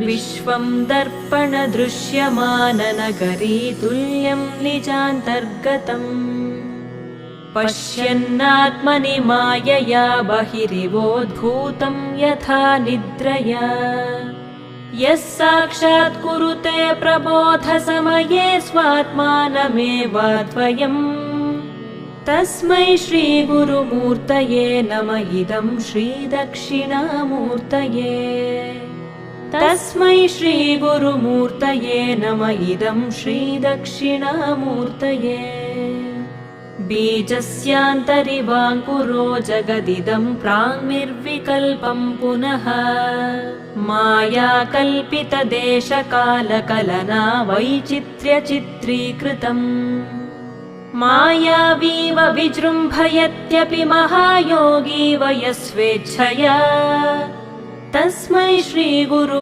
विश्वं दर्पणदृश्यमाननगरी तुल्यं निजान्तर्गतम् पश्यन्नात्मनि मायया बहिरिवोद्भूतं यथा निद्रया यः साक्षात् कुरुते प्रबोधसमये स्वात्मानमेवाद्वयम् तस्मै श्रीगुरुमूर्तये नम इदं श्रीदक्षिणामूर्तये तस्मै श्रीगुरुमूर्तये नम इदं श्रीदक्षिणामूर्तये बीजस्यान्तरिवाङ्कुरो जगदिदं प्राङ्निर्विकल्पं पुनः मायाकल्पितदेशकालकलना वैचित्र्यचित्रीकृतम् मायावीव विजृम्भयत्यपि महायोगी वयस्वेच्छया तस्मै श्रीगुरु